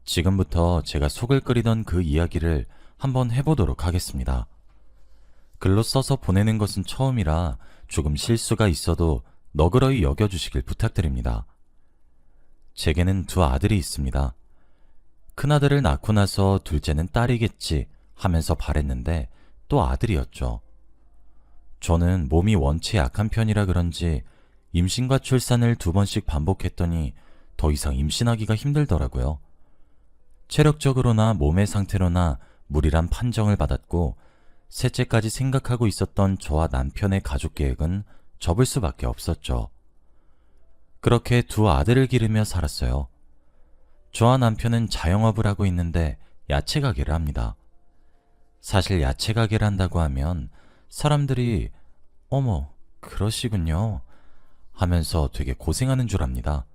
지금부터 제가 속을 끓이던 그 이야기를 한번 해보도록 하겠습니다. 글로 써서 보내는 것은 처음이라 조금 실수가 있어도 너그러이 여겨주시길 부탁드립니다. 제게는 두 아들이 있습니다. 큰아들을 낳고 나서 둘째는 딸이겠지 하면서 바랬는데 또 아들이었죠. 저는 몸이 원체 약한 편이라 그런지 임신과 출산을 2번씩 반복했더니 더 이상 임신하기가 힘들더라고요. 체력적으로나 몸의 상태로나 무리란 판정을 받았고 셋째까지 생각하고 있었던 저와 남편의 가족 계획은 접을 수밖에 없었죠. 그렇게 두 아들을 기르며 살았어요. 저와 남편은 자영업을 하고 있는데 야채 가게를 합니다. 사실 야채 가게를 한다고 하면 사람들이 어머, 그러시군요 하면서 되게 고생하는 줄 압니다.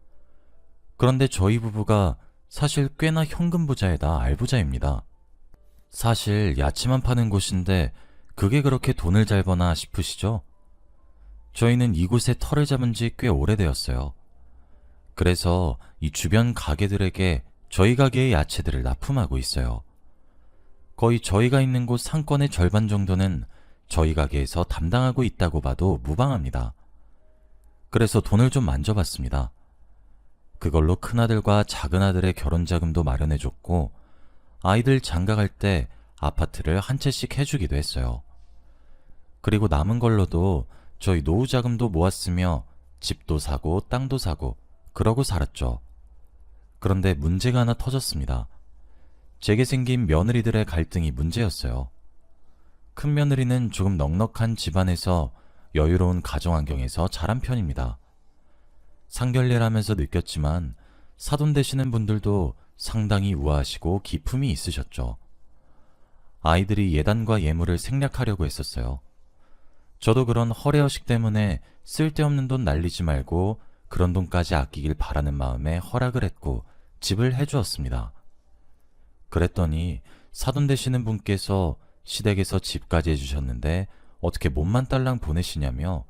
그런데 저희 부부가 사실 꽤나 현금 부자에다 알부자입니다. 사실 야채만 파는 곳인데 그게 그렇게 돈을 잘 버나 싶으시죠? 저희는 이곳에 터를 잡은 지 꽤 오래되었어요. 그래서 이 주변 가게들에게 저희 가게의 야채들을 납품하고 있어요. 거의 저희가 있는 곳 상권의 절반 정도는 저희 가게에서 담당하고 있다고 봐도 무방합니다. 그래서 돈을 좀 만져봤습니다. 그걸로 큰아들과 작은아들의 결혼자금도 마련해줬고 아이들 장가갈 때 아파트를 한 채씩 해주기도 했어요. 그리고 남은 걸로도 저희 노후자금도 모았으며 집도 사고 땅도 사고 그러고 살았죠. 그런데 문제가 하나 터졌습니다. 제게 생긴 며느리들의 갈등이 문제였어요. 큰 며느리는 조금 넉넉한 집안에서 여유로운 가정 환경에서 자란 편입니다. 상견례를 하면서 느꼈지만 사돈 되시는 분들도 상당히 우아하시고 기품이 있으셨죠. 아이들이 예단과 예물을 생략하려고 했었어요. 저도 그런 허례허식 때문에 쓸데없는 돈 날리지 말고 그런 돈까지 아끼길 바라는 마음에 허락을 했고 집을 해주었습니다. 그랬더니 사돈 되시는 분께서 시댁에서 집까지 해주셨는데 어떻게 몸만 딸랑 보내시냐며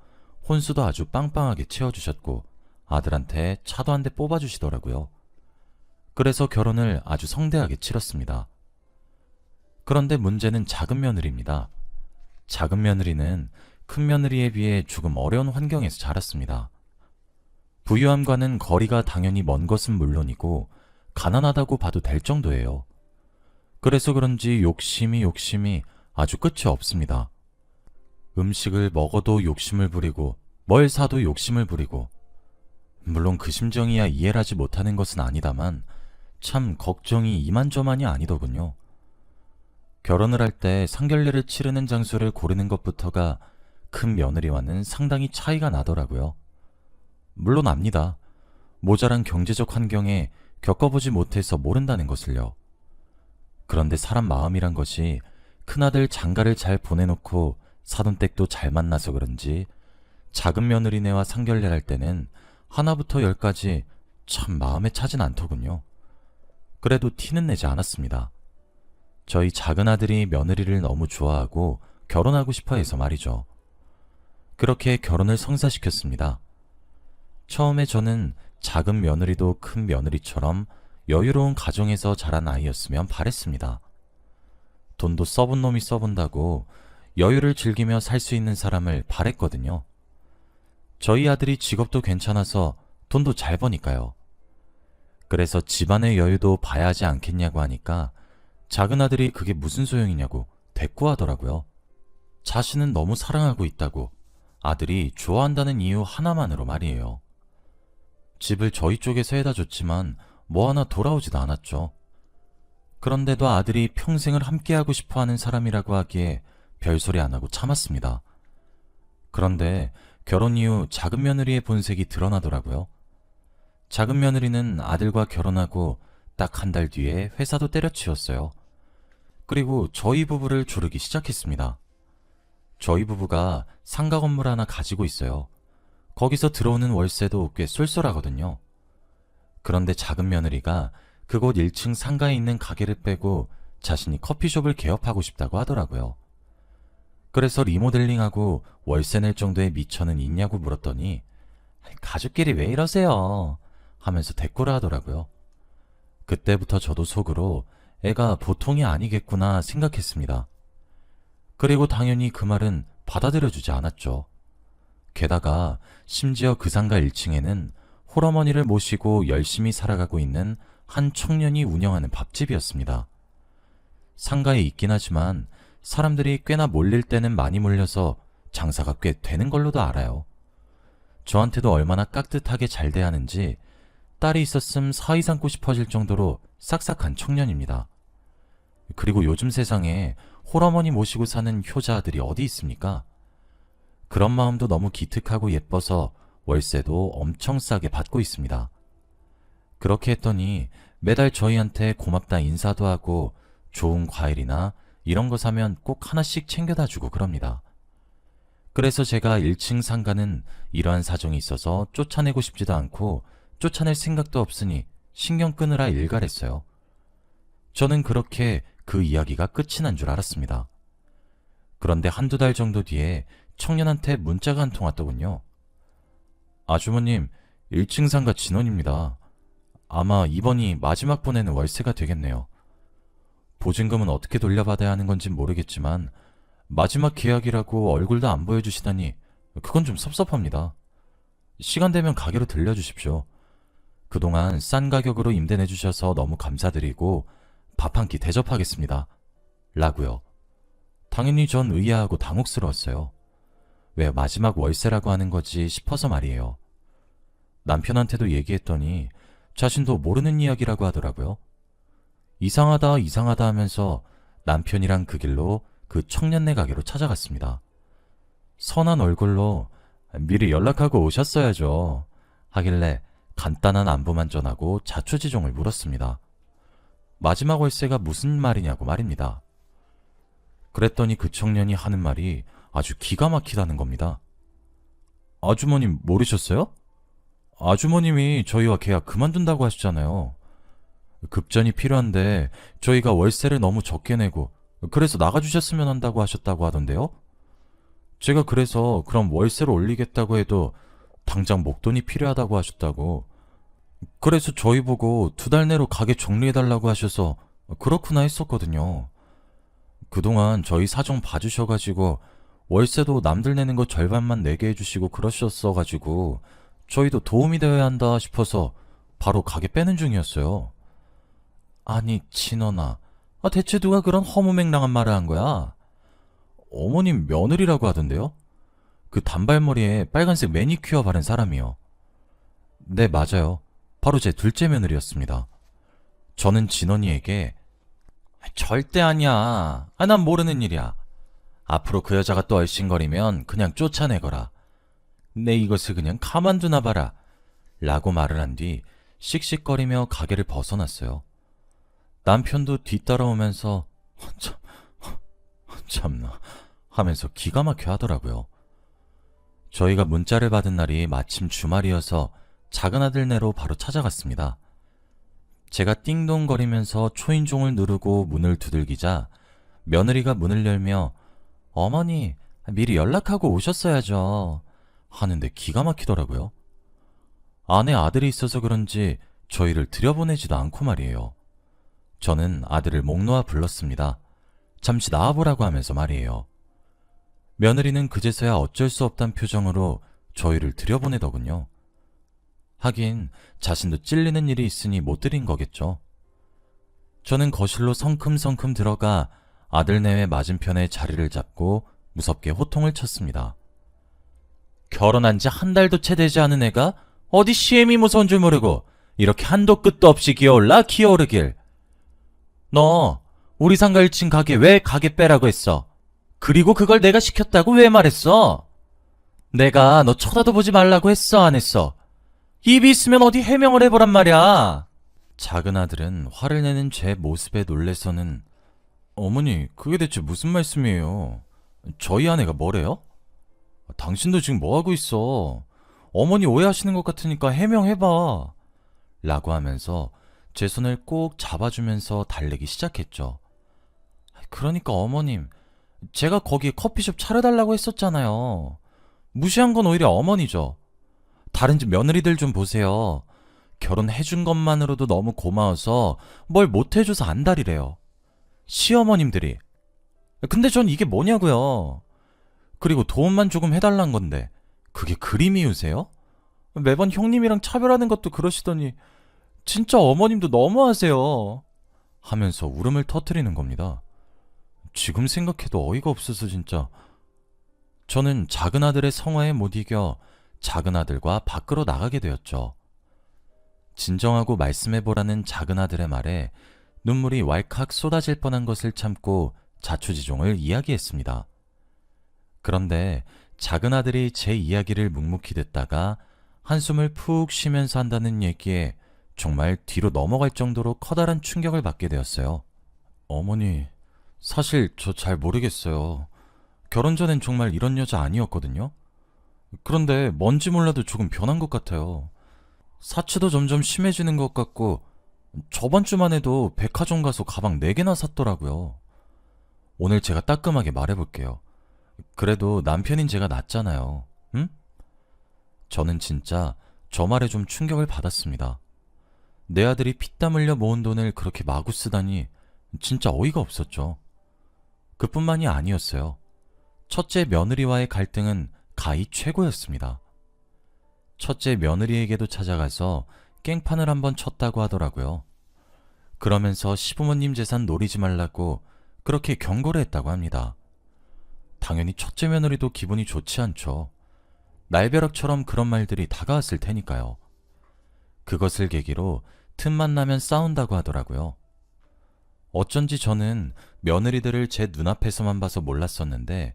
혼수도 아주 빵빵하게 채워주셨고 아들한테 차도 한 대 뽑아주시더라고요. 그래서 결혼을 아주 성대하게 치렀습니다. 그런데 문제는 작은 며느리입니다. 작은 며느리는 큰 며느리에 비해 조금 어려운 환경에서 자랐습니다. 부유함과는 거리가 당연히 먼 것은 물론이고 가난하다고 봐도 될 정도예요. 그래서 그런지 욕심이 아주 끝이 없습니다. 음식을 먹어도 욕심을 부리고 뭘 사도 욕심을 부리고 물론 그 심정이야 이해를 하지 못하는 것은 아니다만 참 걱정이 이만저만이 아니더군요. 결혼을 할 때 상견례를 치르는 장소를 고르는 것부터가 큰 며느리와는 상당히 차이가 나더라고요. 물론 압니다. 모자란 경제적 환경에 겪어보지 못해서 모른다는 것을요. 그런데 사람 마음이란 것이 큰아들 장가를 잘 보내놓고 사돈댁도 잘 만나서 그런지 작은 며느리네와 상견례를 할 때는 하나부터 열까지 참 마음에 차진 않더군요. 그래도 티는 내지 않았습니다. 저희 작은아들이 며느리를 너무 좋아하고 결혼하고 싶어 해서 말이죠. 그렇게 결혼을 성사시켰습니다. 처음에 저는 작은 며느리도 큰 며느리처럼 여유로운 가정에서 자란 아이였으면 바랬습니다. 돈도 써본 놈이 써본다고 여유를 즐기며 살 수 있는 사람을 바랬거든요. 저희 아들이 직업도 괜찮아서 돈도 잘 버니까요. 그래서 집안의 여유도 봐야 하지 않겠냐고 하니까 작은 아들이 그게 무슨 소용이냐고 대꾸하더라고요. 자신은 너무 사랑하고 있다고, 아들이 좋아한다는 이유 하나만으로 말이에요. 집을 저희 쪽에서 해다 줬지만 뭐 하나 돌아오지도 않았죠. 그런데도 아들이 평생을 함께하고 싶어하는 사람이라고 하기에 별소리 안 하고 참았습니다. 그런데 결혼 이후 작은 며느리의 본색이 드러나더라고요. 작은 며느리는 아들과 결혼하고 딱 한 달 뒤에 회사도 때려치웠어요. 그리고 저희 부부를 조르기 시작했습니다. 저희 부부가 상가 건물 하나 가지고 있어요. 거기서 들어오는 월세도 꽤 쏠쏠하거든요. 그런데 작은 며느리가 그곳 1층 상가에 있는 가게를 빼고 자신이 커피숍을 개업하고 싶다고 하더라고요. 그래서 리모델링하고 월세 낼 정도의 미천은 있냐고 물었더니 가족끼리 왜 이러세요? 하면서 대꾸를 하더라고요. 그때부터 저도 속으로 애가 보통이 아니겠구나 생각했습니다. 그리고 당연히 그 말은 받아들여주지 않았죠. 게다가 심지어 그 상가 1층에는 홀어머니를 모시고 열심히 살아가고 있는 한 청년이 운영하는 밥집이었습니다. 상가에 있긴 하지만 사람들이 꽤나 몰릴 때는 많이 몰려서 장사가 꽤 되는 걸로도 알아요. 저한테도 얼마나 깍듯하게 잘 대하는지 딸이 있었음 사위 삼고 싶어질 정도로 싹싹한 청년입니다. 그리고 요즘 세상에 홀어머니 모시고 사는 효자들이 어디 있습니까? 그런 마음도 너무 기특하고 예뻐서 월세도 엄청 싸게 받고 있습니다. 그렇게 했더니 매달 저희한테 고맙다 인사도 하고 좋은 과일이나 이런 거 사면 꼭 하나씩 챙겨다 주고 그럽니다. 그래서 제가 1층 상가는 이러한 사정이 있어서 쫓아내고 싶지도 않고 쫓아낼 생각도 없으니 신경 끄느라 일갈했어요. 저는 그렇게 그 이야기가 끝이 난 줄 알았습니다. 그런데 한두 달 정도 뒤에 청년한테 문자가 한 통 왔더군요. 아주머님, 1층 상가 진원입니다. 아마 이번이 마지막 보내는 월세가 되겠네요. 보증금은 어떻게 돌려받아야 하는 건진 모르겠지만 마지막 계약이라고 얼굴도 안 보여주시다니 그건 좀 섭섭합니다. 시간 되면 가게로 들려주십시오. 그동안 싼 가격으로 임대 내주셔서 너무 감사드리고 밥 한 끼 대접하겠습니다. 라고요. 당연히 전 의아하고 당혹스러웠어요. 왜 마지막 월세라고 하는 거지 싶어서 말이에요. 남편한테도 얘기했더니 자신도 모르는 이야기라고 하더라고요. 이상하다 이상하다 하면서 남편이랑 그 길로 그 청년네 가게로 찾아갔습니다. 선한 얼굴로 미리 연락하고 오셨어야죠 하길래 간단한 안부만 전하고 자초지종을 물었습니다. 마지막 월세가 무슨 말이냐고 말입니다. 그랬더니 그 청년이 하는 말이 아주 기가 막히다는 겁니다. 아주머님 모르셨어요? 아주머님이 저희와 계약 그만둔다고 하시잖아요. 급전이 필요한데 저희가 월세를 너무 적게 내고 그래서 나가주셨으면 한다고 하셨다고 하던데요? 제가 그래서 그럼 월세를 올리겠다고 해도 당장 목돈이 필요하다고 하셨다고. 그래서 저희 보고 2달 내로 가게 정리해달라고 하셔서 그렇구나 했었거든요. 그동안 저희 사정 봐주셔가지고 월세도 남들 내는 거 절반만 내게 해주시고 그러셨어가지고 저희도 도움이 되어야 한다 싶어서 바로 가게 빼는 중이었어요. 아니 진원아, 대체 누가 그런 허무맹랑한 말을 한 거야? 어머님 며느리라고 하던데요? 그 단발머리에 빨간색 매니큐어 바른 사람이요. 네 맞아요. 바로 제 둘째 며느리였습니다. 저는 진원이에게 절대 아니야. 난 모르는 일이야. 앞으로 그 여자가 또 얼씬거리면 그냥 쫓아내거라. 내 이것을 그냥 가만두나 봐라. 라고 말을 한 뒤 씩씩거리며 가게를 벗어났어요. 남편도 뒤따라오면서 참나 하면서 기가 막혀 하더라고요. 저희가 문자를 받은 날이 마침 주말이어서 작은 아들네로 바로 찾아갔습니다. 제가 띵동거리면서 초인종을 누르고 문을 두들기자 며느리가 문을 열며 어머니 미리 연락하고 오셨어야죠 하는데 기가 막히더라고요. 안에 아들이 있어서 그런지 저희를 들여보내지도 않고 말이에요. 저는 아들을 목 놓아 불렀습니다. 잠시 나와보라고 하면서 말이에요. 며느리는 그제서야 어쩔 수 없단 표정으로 저희를 들여보내더군요. 하긴 자신도 찔리는 일이 있으니 못 드린 거겠죠. 저는 거실로 성큼성큼 들어가 아들네의 맞은편에 자리를 잡고 무섭게 호통을 쳤습니다. 결혼한 지 한 달도 채 되지 않은 애가 어디 시엠이 무서운 줄 모르고 이렇게 한도 끝도 없이 기어올라 기어오르길. 너 우리 상가 1층 가게 왜 가게 빼라고 했어? 그리고 그걸 내가 시켰다고 왜 말했어? 내가 너 쳐다도 보지 말라고 했어 안 했어? 입이 있으면 어디 해명을 해보란 말이야. 작은 아들은 화를 내는 제 모습에 놀래서는 어머니 그게 대체 무슨 말씀이에요? 저희 아내가 뭐래요? 당신도 지금 뭐하고 있어? 어머니 오해하시는 것 같으니까 해명해봐 라고 하면서 제 손을 꼭 잡아주면서 달래기 시작했죠. 그러니까 어머님 제가 거기에 커피숍 차려달라고 했었잖아요. 무시한 건 오히려 어머니죠. 다른 집 며느리들 좀 보세요. 결혼해준 것만으로도 너무 고마워서 뭘 못해줘서 안달이래요. 시어머님들이. 근데 전 이게 뭐냐고요. 그리고 도움만 조금 해달란 건데 그게 그림이우세요? 매번 형님이랑 차별하는 것도 그러시더니 진짜 어머님도 너무하세요. 하면서 울음을 터뜨리는 겁니다. 지금 생각해도 어이가 없어서 진짜. 저는 작은 아들의 성화에 못 이겨 작은 아들과 밖으로 나가게 되었죠. 진정하고 말씀해보라는 작은 아들의 말에 눈물이 왈칵 쏟아질 뻔한 것을 참고 자초지종을 이야기했습니다. 그런데 작은 아들이 제 이야기를 묵묵히 듣다가 한숨을 푹 쉬면서 한다는 얘기에 정말 뒤로 넘어갈 정도로 커다란 충격을 받게 되었어요. 어머니, 사실 저 잘 모르겠어요. 결혼 전엔 정말 이런 여자 아니었거든요. 그런데 뭔지 몰라도 조금 변한 것 같아요. 사치도 점점 심해지는 것 같고 저번 주만 해도 백화점 가서 가방 4개나 샀더라고요. 오늘 제가 따끔하게 말해볼게요. 그래도 남편인 제가 낫잖아요. 응? 저는 진짜 저 말에 좀 충격을 받았습니다. 내 아들이 피땀 흘려 모은 돈을 그렇게 마구 쓰다니 진짜 어이가 없었죠. 그뿐만이 아니었어요. 첫째 며느리와의 갈등은 가히 최고였습니다. 첫째 며느리에게도 찾아가서 깽판을 한번 쳤다고 하더라고요. 그러면서 시부모님 재산 노리지 말라고 그렇게 경고를 했다고 합니다. 당연히 첫째 며느리도 기분이 좋지 않죠. 날벼락처럼 그런 말들이 다가왔을 테니까요. 그것을 계기로 틈만 나면 싸운다고 하더라고요. 어쩐지 저는 며느리들을 제 눈앞에서만 봐서 몰랐었는데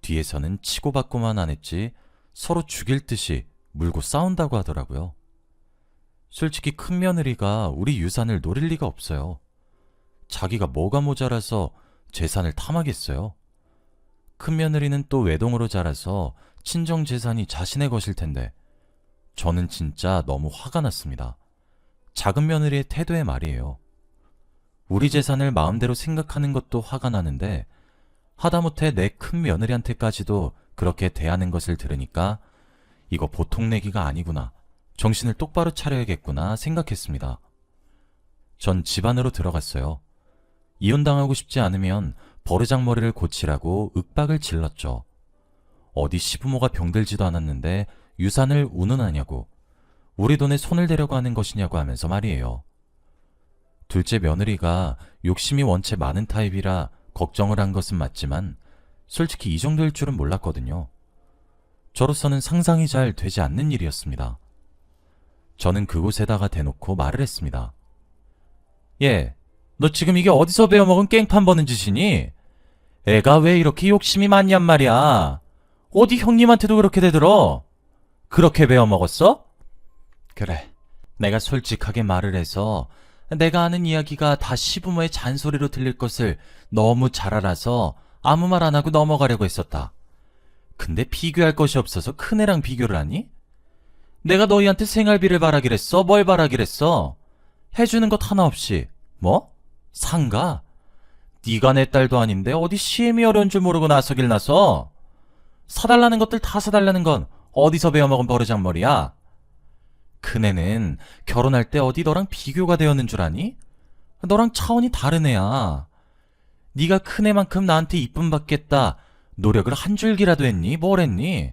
뒤에서는 치고받고만 안 했지 서로 죽일 듯이 물고 싸운다고 하더라고요. 솔직히 큰 며느리가 우리 유산을 노릴 리가 없어요. 자기가 뭐가 모자라서 재산을 탐하겠어요. 큰 며느리는 또 외동으로 자라서 친정 재산이 자신의 것일 텐데 저는 진짜 너무 화가 났습니다. 작은 며느리의 태도에 말이에요. 우리 재산을 마음대로 생각하는 것도 화가 나는데 하다못해 내 큰 며느리한테까지도 그렇게 대하는 것을 들으니까 이거 보통 내기가 아니구나. 정신을 똑바로 차려야겠구나 생각했습니다. 전 집 안으로 들어갔어요. 이혼당하고 싶지 않으면 버르장머리를 고치라고 윽박을 질렀죠. 어디 시부모가 병들지도 않았는데 유산을 운운하냐고, 우리 돈에 손을 대려고 하는 것이냐고 하면서 말이에요. 둘째 며느리가 욕심이 원체 많은 타입이라 걱정을 한 것은 맞지만 솔직히 이 정도일 줄은 몰랐거든요. 저로서는 상상이 잘 되지 않는 일이었습니다. 저는 그곳에다가 대놓고 말을 했습니다. 예, 너 지금 이게 어디서 배워먹은 깽판 버는 짓이니? 애가 왜 이렇게 욕심이 많냔 말이야. 어디 형님한테도 그렇게 대들어? 그렇게 배워먹었어? 그래, 내가 솔직하게 말을 해서 내가 하는 이야기가 다 시부모의 잔소리로 들릴 것을 너무 잘 알아서 아무 말 안 하고 넘어가려고 했었다. 근데 비교할 것이 없어서 큰애랑 비교를 하니? 내가 너희한테 생활비를 바라기랬어? 뭘 바라기랬어? 해주는 것 하나 없이. 뭐? 상가? 네가 내 딸도 아닌데 어디 시엠이 어려운 줄 모르고 나서길 나서? 사달라는 것들 다 사달라는 건 어디서 배워먹은 버르장머리야? 큰애는 결혼할 때 어디 너랑 비교가 되었는 줄 아니? 너랑 차원이 다른 애야. 네가 큰애만큼 나한테 이쁨 받겠다 노력을 한 줄기라도 했니? 뭘 했니?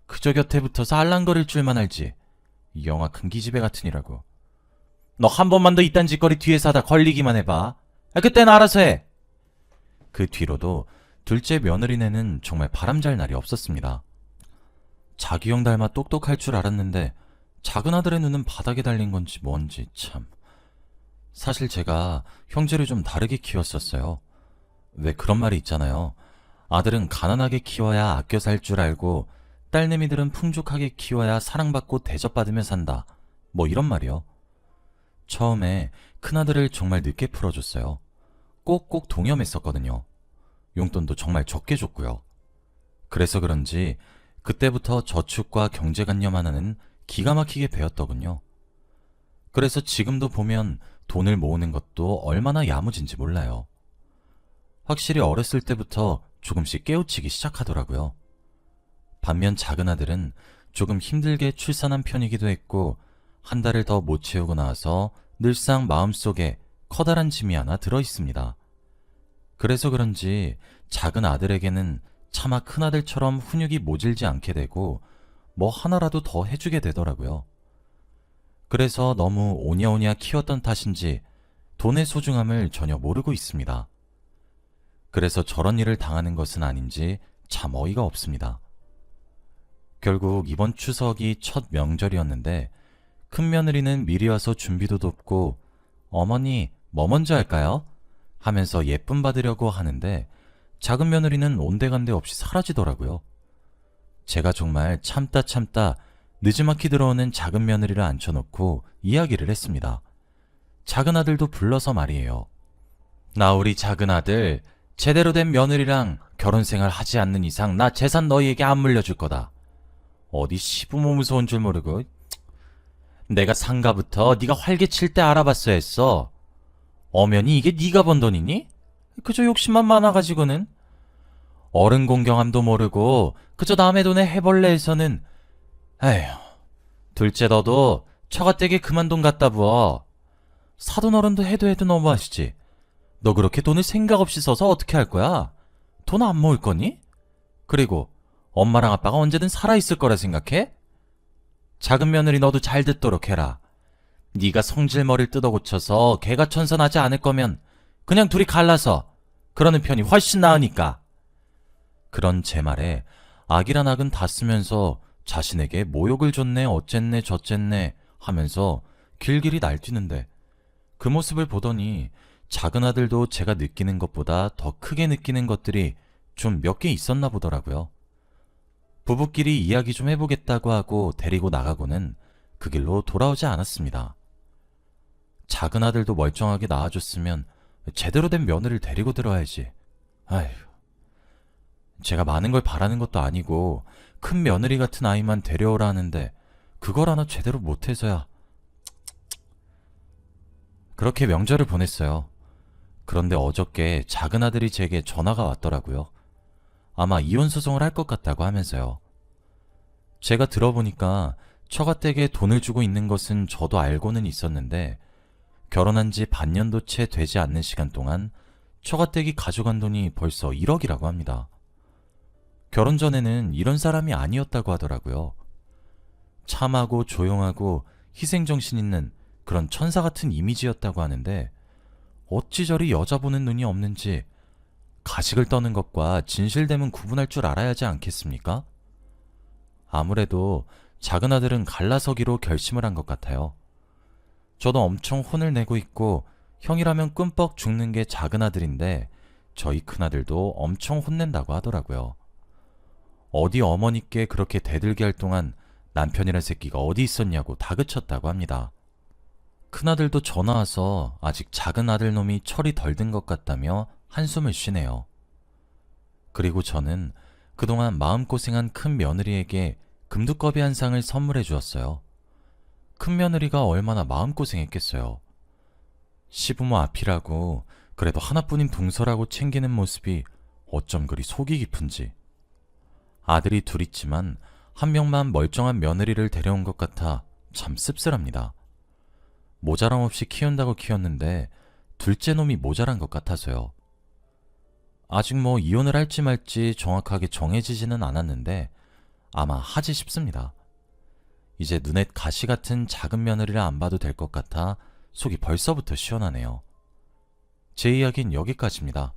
그저 곁에 붙어서 알랑거릴 줄만 알지. 영악한 기집애 같으니라고. 너 한 번만 더 이딴 짓거리 뒤에서 하다 걸리기만 해봐. 그땐 알아서 해. 그 뒤로도 둘째 며느리네는 정말 바람잘 날이 없었습니다. 자기 형 닮아 똑똑할 줄 알았는데 작은 아들의 눈은 바닥에 달린 건지 뭔지 참. 사실 제가 형제를 좀 다르게 키웠었어요. 왜 그런 말이 있잖아요. 아들은 가난하게 키워야 아껴 살 줄 알고 딸내미들은 풍족하게 키워야 사랑받고 대접받으며 산다. 뭐 이런 말이요. 처음에 큰아들을 정말 늦게 풀어줬어요. 꼭꼭 동염했었거든요. 용돈도 정말 적게 줬고요. 그래서 그런지 그때부터 저축과 경제관념 하나는 기가 막히게 배웠더군요. 그래서 지금도 보면 돈을 모으는 것도 얼마나 야무진지 몰라요. 확실히 어렸을 때부터 조금씩 깨우치기 시작하더라고요. 반면 작은 아들은 조금 힘들게 출산한 편이기도 했고 한 달을 더 못 채우고 나서 늘상 마음속에 커다란 짐이 하나 들어있습니다. 그래서 그런지 작은 아들에게는 차마 큰아들처럼 훈육이 모질지 않게 되고 뭐 하나라도 더 해주게 되더라고요. 그래서 너무 오냐오냐 키웠던 탓인지 돈의 소중함을 전혀 모르고 있습니다. 그래서 저런 일을 당하는 것은 아닌지 참 어이가 없습니다. 결국 이번 추석이 첫 명절이었는데 큰 며느리는 미리 와서 준비도 돕고 어머니 뭐 먼저 할까요? 하면서 예쁨 받으려고 하는데 작은 며느리는 온데간데 없이 사라지더라고요. 제가 정말 참다 느지막이 들어오는 작은 며느리를 앉혀놓고 이야기를 했습니다. 작은 아들도 불러서 말이에요. 나 우리 작은 아들 제대로 된 며느리랑 결혼생활 하지 않는 이상 나 재산 너희에게 안 물려줄 거다. 어디 시부모 무서운 줄 모르고. 내가 상가부터 네가 활개칠 때 알아봤어야 했어. 엄연히 이게 네가 번 돈이니? 그저 욕심만 많아가지고는. 어른 공경함도 모르고 그저 남의 돈에 해벌레에서는. 에휴, 둘째 너도 처가댁에 그만 돈 갖다 부어. 사돈 어른도 해도 너무하시지. 너 그렇게 돈을 생각 없이 써서 어떻게 할 거야? 돈 안 모을 거니? 그리고 엄마랑 아빠가 언제든 살아있을 거라 생각해? 작은 며느리 너도 잘 듣도록 해라. 네가 성질머리를 뜯어 고쳐서 개가천선하지 않을 거면 그냥 둘이 갈라서 그러는 편이 훨씬 나으니까. 그런 제 말에 악이란 악은 다 쓰면서 자신에게 모욕을 줬네 어쨌네 저쨌네 하면서 길길이 날뛰는데 그 모습을 보더니 작은 아들도 제가 느끼는 것보다 더 크게 느끼는 것들이 좀 몇 개 있었나 보더라고요. 부부끼리 이야기 좀 해보겠다고 하고 데리고 나가고는 그 길로 돌아오지 않았습니다. 작은 아들도 멀쩡하게 낳아줬으면 제대로 된 며느리를 데리고 들어야지. 아휴, 제가 많은 걸 바라는 것도 아니고 큰 며느리 같은 아이만 데려오라 하는데 그걸 하나 제대로 못해서야. 그렇게 명절을 보냈어요. 그런데 어저께 작은 아들이 제게 전화가 왔더라고요. 아마 이혼 소송을 할 것 같다고 하면서요. 제가 들어보니까 처가댁에 돈을 주고 있는 것은 저도 알고는 있었는데 결혼한 지 반년도 채 되지 않는 시간 동안 처가댁이 가져간 돈이 벌써 1억이라고 합니다. 결혼 전에는 이런 사람이 아니었다고 하더라고요. 참하고 조용하고 희생정신 있는 그런 천사 같은 이미지였다고 하는데 어찌 저리 여자 보는 눈이 없는지 가식을 떠는 것과 진실됨은 구분할 줄 알아야 하지 않겠습니까? 아무래도 작은 아들은 갈라서기로 결심을 한 것 같아요. 저도 엄청 혼을 내고 있고 형이라면 끔뻑 죽는 게 작은 아들인데 저희 큰아들도 엄청 혼낸다고 하더라고요. 어디 어머니께 그렇게 대들게 할 동안 남편이란 새끼가 어디 있었냐고 다그쳤다고 합니다. 큰아들도 전화 와서 아직 작은 아들 놈이 철이 덜 든 것 같다며 한숨을 쉬네요. 그리고 저는 그동안 마음고생한 큰 며느리에게 금두꺼비 한 상을 선물해 주었어요. 큰 며느리가 얼마나 마음고생했겠어요. 시부모 앞이라고 그래도 하나뿐인 동서라고 챙기는 모습이 어쩜 그리 속이 깊은지. 아들이 둘 있지만 한 명만 멀쩡한 며느리를 데려온 것 같아 참 씁쓸합니다. 모자람 없이 키운다고 키웠는데 둘째 놈이 모자란 것 같아서요. 아직 뭐 이혼을 할지 말지 정확하게 정해지지는 않았는데 아마 하지 싶습니다. 이제 눈에 가시 같은 작은 며느리를 안 봐도 될 것 같아 속이 벌써부터 시원하네요. 제 이야기는 여기까지입니다.